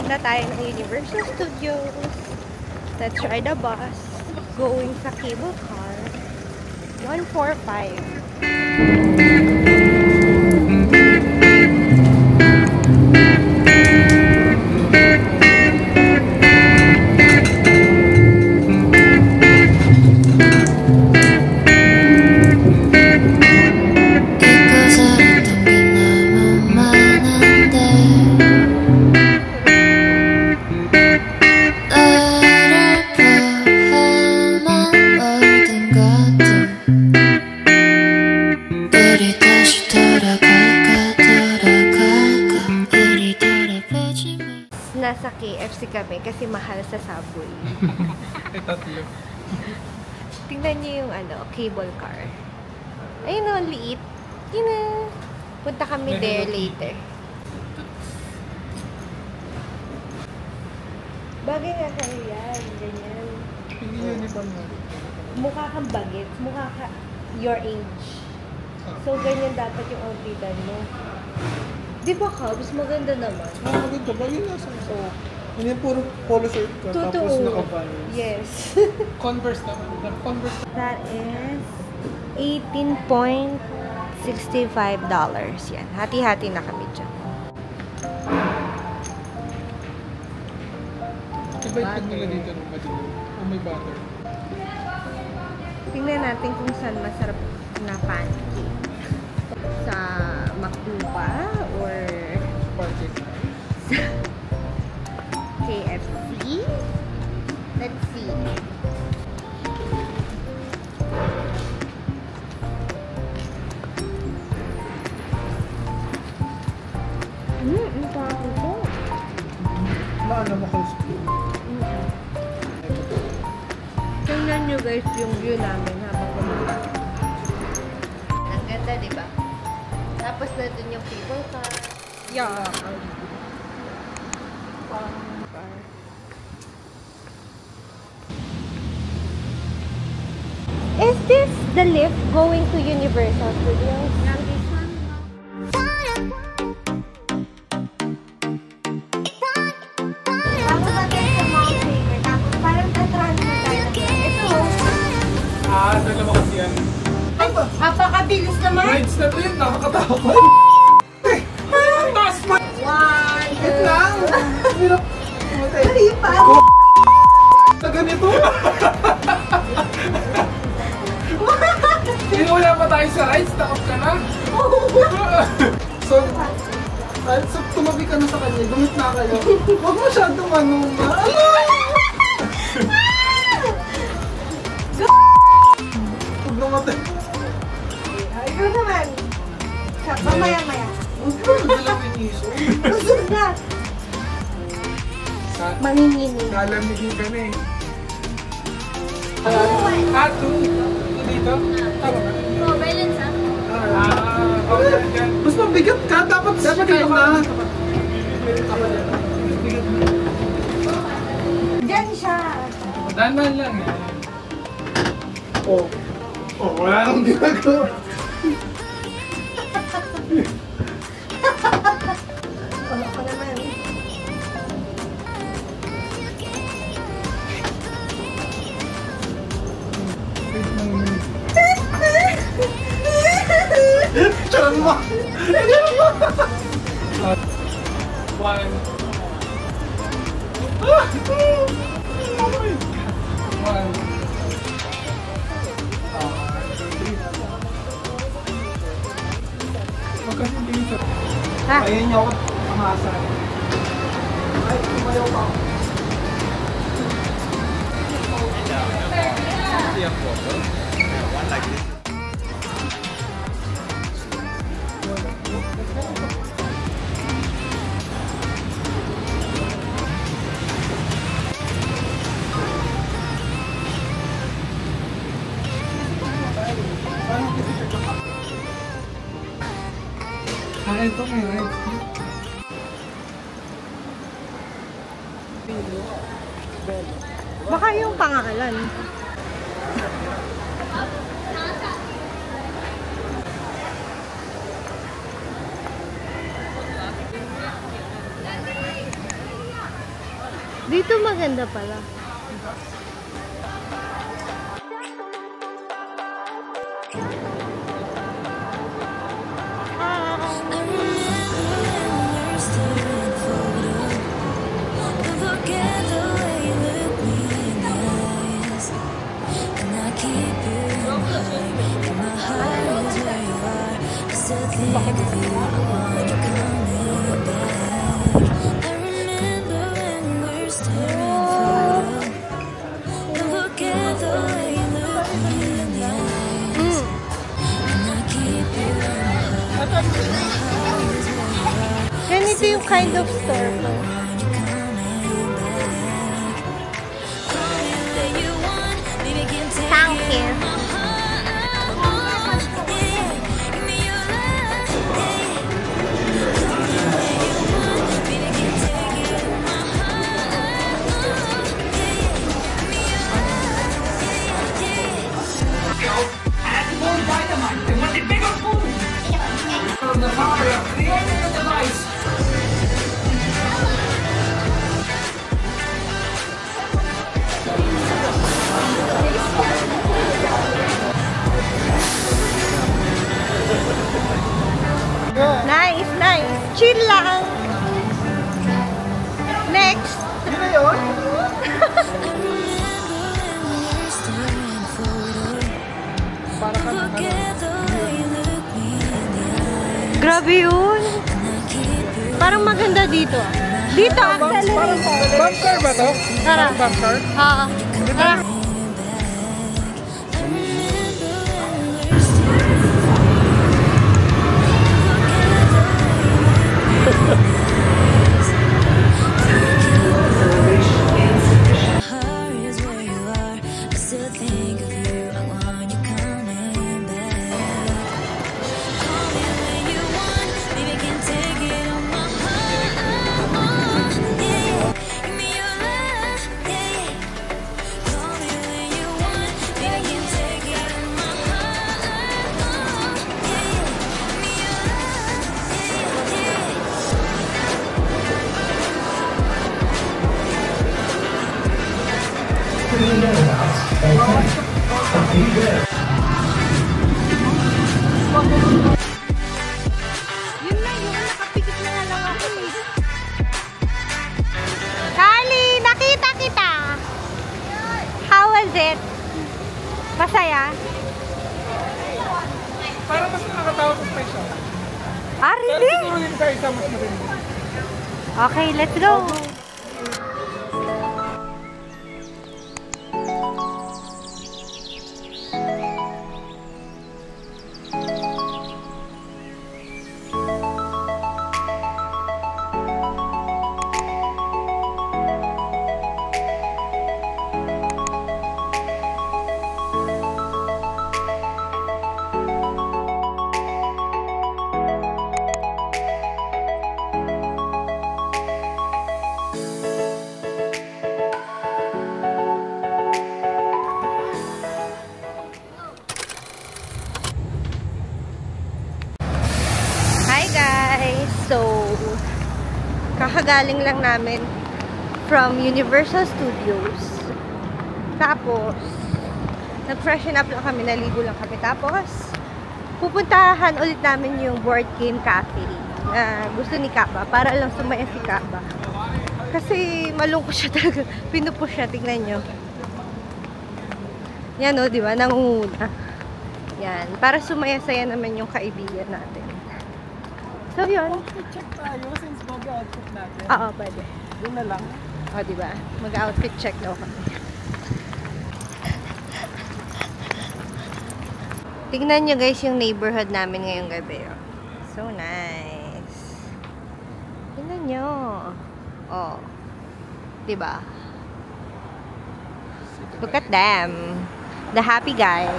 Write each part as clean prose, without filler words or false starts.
na tayo ng Universal Studios. Let's ride the bus. Going sa cable car. 145. Nasa KFC kami kasi mahal sa Subway. Tatlo. Tingnan niyo yung cable car. Ayun o, liit. Yun na. Punta kami there later. Bagay nga kayo yan. Ganyan. Hindi uniform mo. Mukha kang bagets. Mukha ka your age. So, ganyan dapat yung outfitan mo. Di ba ka? Mas maganda naman. Maganda. Bagay nga sa so, hindi puro polo shirt ka. Tapos naka-vans. Yes. Converse naman. Converse. That is $18.65. Yan. Hati-hati na kami dyan. Iba-ibig nila dito ng madino. O may butter. Tingnan natin kung saan masarap na pancake. Sa Makupa or sa KFC. Let's see. Ang parang ito. Maano mo close to? Tingnan nyo guys yung view namin habang kumakain. Ang ganda, diba? Tapos na dun yung cable car. Yeah. Is this the lift going to Universal Studios? Yeah, this one. Tapos natin sa Mount Faber. Tapos parang tatransfer tayo. Ito. Dalawa kasi yan. Apakabilis naman. Rides na to yun. Nakakatakot. Ang taas mo. One, two. Wait lang. Hirap. Mali pa. Sa ganito. Hindi wala pa tayo sa rides. Takot ka na. So, tumabi ka na sa kanya. Gumit na kayo. Huwag masyadong Huwag namatay. Ikaw naman. Mamaya-maya. Dalawin iso. Usog na. Manginginig. Kalamigin ka na eh. Two dito? Tama ba? No, balance Okay. Mas mabigat ka. Dapat dito ka. Diyan siya. Dahan-dahan lang eh. Wala nang ginagawa. Wala pa naman. Charan mo! One. One. Magkasing sa... Ayaw niyo ako pamasa. Ay, tumayaw pa ako. One like this. Ito may rides. Baka yung pangalan. Dito maganda pala. Ganito yung kind of store ko. Thank you. Nice, nice. Chill lang. Next. Ano yun? Para ka Grabe yun. Parang maganda dito. Dito, accelerate. Bump car ba to? Tara. Bump car? Oo. Tara. Yun na yun, nakapikit na lang ako eh. Carly, nakita kita! How was it? Masaya? Para mas nakatawa sa special. Ah, Pero really? siguro din sa isa mas matindi. Okay, let's go! So, kakagaling lang namin from Universal Studios. Tapos, nag-freshen up lang kami, naligo lang kami. Tapos, pupuntahan ulit namin yung board game cafe na gusto ni Kaba, para lang sumaya si Kaba. Kasi malungkot siya talaga. Pinupush siya, tingnan nyo. Yan o, di ba? Nangunguna. Yan. Para sumaya-saya naman yung kaibigan natin. So, yun. Outfit check tayo since mag-outfit natin. Oo, pwede. Yun na lang. O, diba? Mag-outfit check daw kami. Tingnan nyo guys yung neighborhood namin ngayong gabi. Oh. So nice. Tingnan nyo. Oh. Diba? Look at them. The happy guy.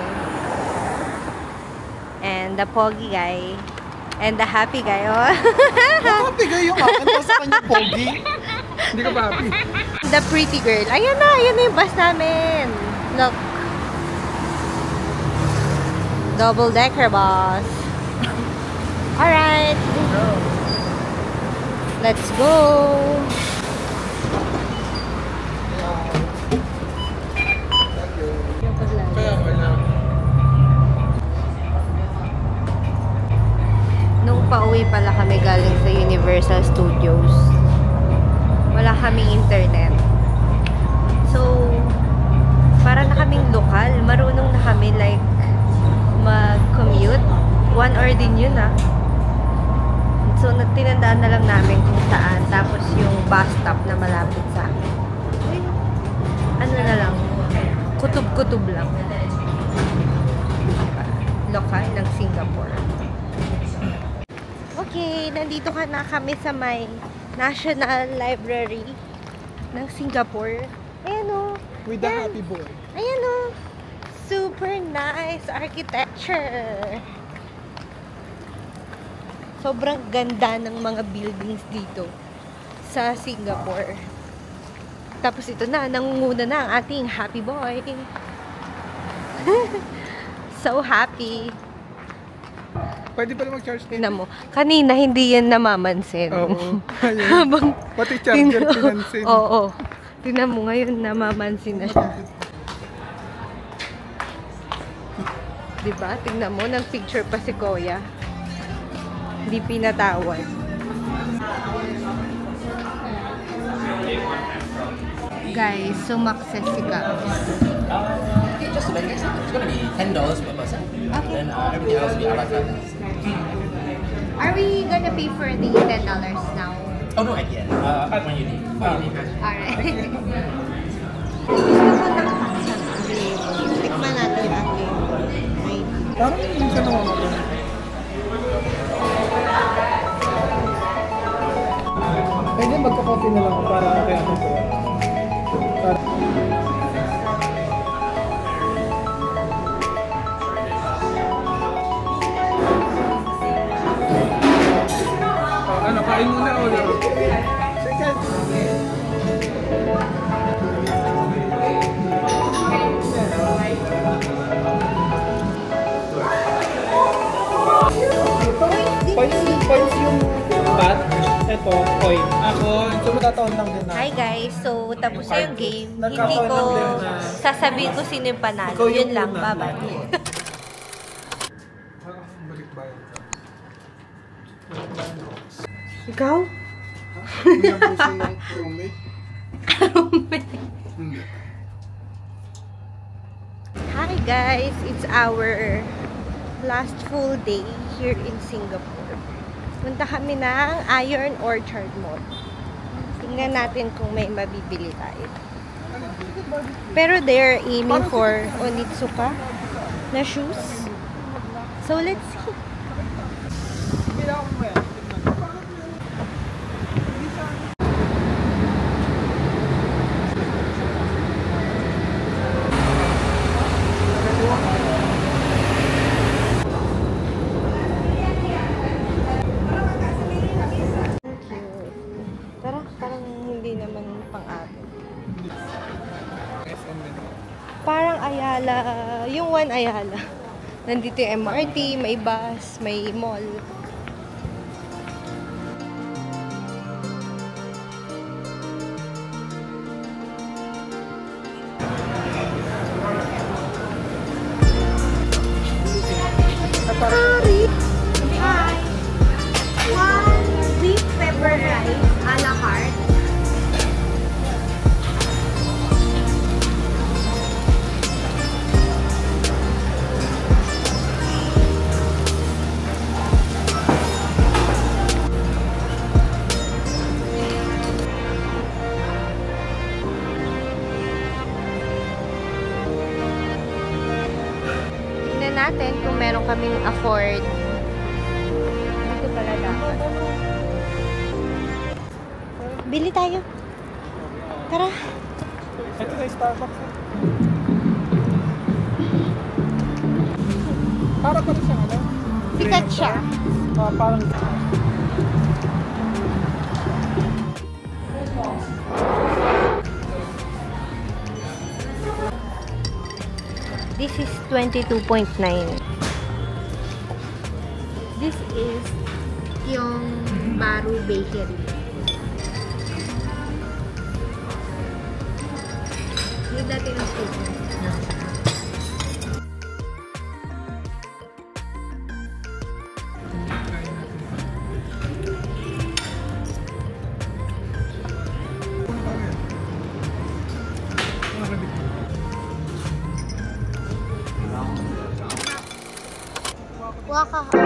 And the pogi guy. And the happy guy, oh. Happy guy yung akin, tapos sa kanya pogi. Hindi ka ba happy? The pretty girl. Ayan na yung bus namin. Look. Double-decker bus. Alright. Let's go. Uuwi pala kami galing sa Universal Studios. Wala kaming internet. So, para na kaming lokal. Marunong na kami like mag-commute. 1 hour din yun So, tinandaan na lang namin kung saan. Tapos yung bus stop na malapit sa amin. Ano na lang. Kutob-kutob lang. Lokal ng Singapore. Okay, nandito na kami sa may National Library ng Singapore. Ayan o. With the happy boy. Ayan o. Super nice architecture. Sobrang ganda ng mga buildings dito sa Singapore. Tapos ito na, nangunguna na ang ating happy boy. So happy. Pwede pala mag-charge din. Tingnan mo, kanina hindi yan namamansin. Oo. Habang Pati charger pinansin. Oo. Tingnan mo ngayon, namamansin na siya. Diba? Tingnan mo, nag-picture pa si Kuya. Hindi pinatawad. Guys, sumakses si Caps. Okay, just like this. It's gonna be $10 per person. Okay. Then everything else will be a la carte. Are we gonna pay for the $10 now? Oh no, at the end. When you leave. Alright. Tikman natin ang game. Parang hindi ka naman ako. Pwede magka-coffee na lang ako para kaya ako po. Ano, kain muna o lang? Second. Points yung bat. Ito, coin. Ako, sumutataon lang din na. Hi guys, so tapos na yung game. Hindi Nagkataon ko lang din na. sasabihin ko sino yung panalo. Ikaw yung Yun lang, una. bye-bye. Balik bayan ka. Ikaw? Hindi na po siya yung roommate. Hindi. Hi guys, it's our last full day here in Singapore. Punta kami ng Iron Orchard Mall. Tingnan natin kung may mabibili tayo. Pero they're aiming for Onitsuka na shoes. So let's see. Tara, parang hindi naman pang-atin. Parang Ayala, yung One Ayala. Nandito yung MRT, may bus, may mall. Sorry! Hi! One beef pepper rice a la carte. Tingnan natin kung meron kaming afford. Dito pala dapat. Bili tayo. Tara. Ito na yung Starbucks. Para pa rin siya, ano? Sikat siya. Parang... This is 22.9. This is yung Baru Bakery. Yung dati ng statement. Waka.